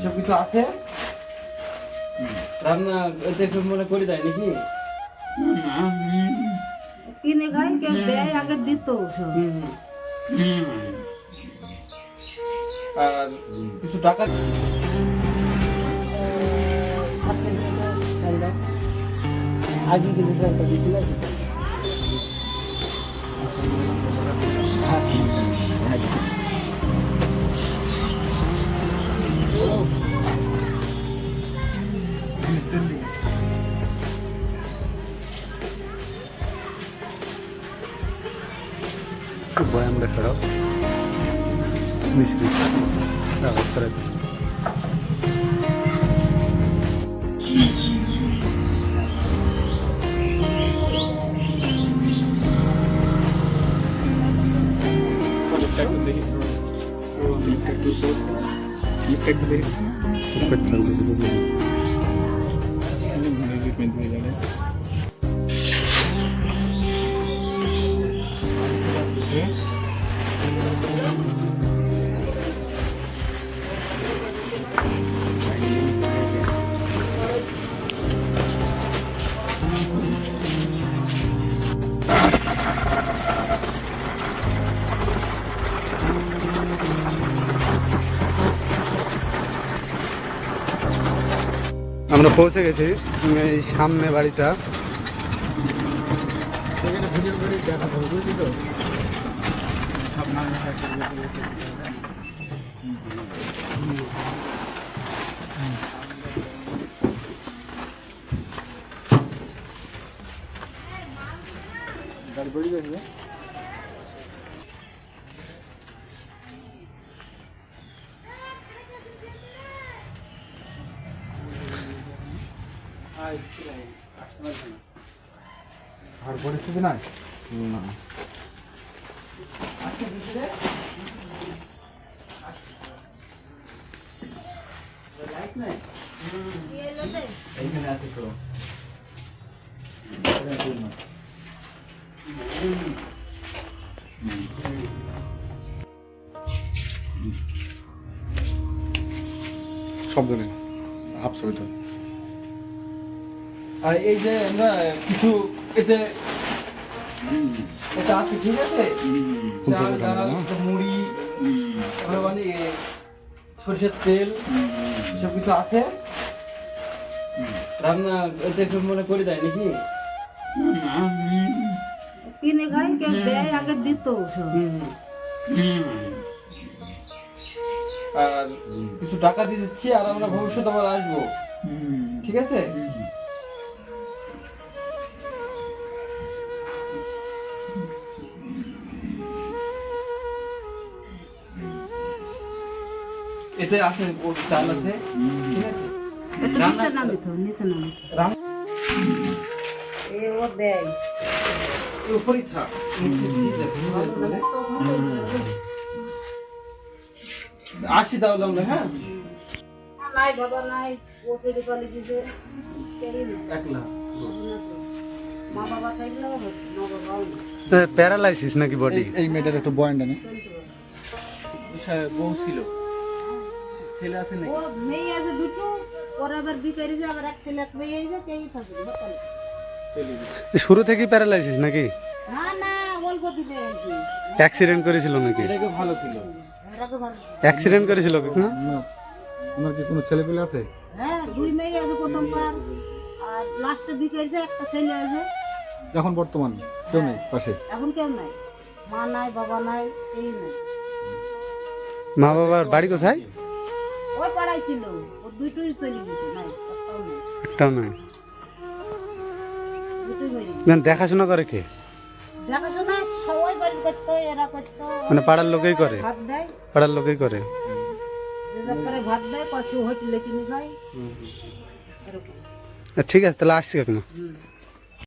এসব কিছু আছে রান্না এতে সব মনে করে দেয় নাকি? কিনে খাই কে দেয় আগে দিত সব। আর কিছু টাকা আগে কিছু টাকা দিয়েছিল বয়াম দেখাও মিষ্টি আমরা পৌঁছে গেছি এই সামনে বাড়িটা। আর পরিস্থিতি নাই না এইখানে আছে তো শব্দ নেই হাফ ছবি তো। আর এই যে আমরা কিছু এতে এটা আছে ঠিক আছে চাল ডাল মুড়ি মানে সরষের তেল সব কিছু আছে রান্না এতে সব মনে করে দেয় নাকি? কিনে খাই কে দেয় আগে দিত সব। আর কিছু টাকা দিচ্ছি আর আমরা ভবিষ্যতে আবার আসবো ঠিক আছে? এতে আছে চাল আছে ঠিক আছে একটু নিচে নামিত নিচে নামিত এ ও দেয় উপরই থাক আসি তাহলে আমরা হ্যাঁ নাই বাবা নাই ও সেটি পালে দিছে কেরি না একলা মা বাবা থাকলে হবে মা বাবাও না প্যারালাইসিস নাকি বডি? এই মেয়েটার একটু বয়ানটা নেই। বউ ছিল ছেলে আছে নাকি? ও মেয়ে আছে দুটো ওর আবার বিকারি যে আবার এক ছেলে এক মেয়ে এই যে কেই থাকে সকালে শুরু থেকেই প্যারালাইসিস নাকি? না না অল্প দিলে আর কি অ্যাক্সিডেন্ট করেছিল নাকি? এটাকে ভালো ছিল এরাকে ভালো অ্যাক্সিডেন্ট করেছিল কি না? না, ওনার কি কোনো ছেলে পেলে আছে? হ্যাঁ দুই মেয়ে আছে প্রথমবার আর লাস্টে বিকারি যে একটা ছেলে আছে এখন বর্তমান কেউ নেই পাশে। এখন কেউ নাই মা নাই বাবা নাই এই নাই মা বাবার বাড়ি কোথায়? ওই পাড়ায় ছিল ও দুইটোই চলে গেছে নাই একটাও একটাও নাই নাই। দুটোই হয়ে গেছে না, দেখাশোনা করে কে? দেখাশোনা সবাই বাড়ি করতো এরা করতো মানে পাড়ার লোকেই করে? ভাত দেয় পাড়ার লোকেই করে। যে করে ভাত দেয় কচু হোটেলে কিনে খায় এরকম ঠিক আছে তাহলে আসছি কাকিমা। হুম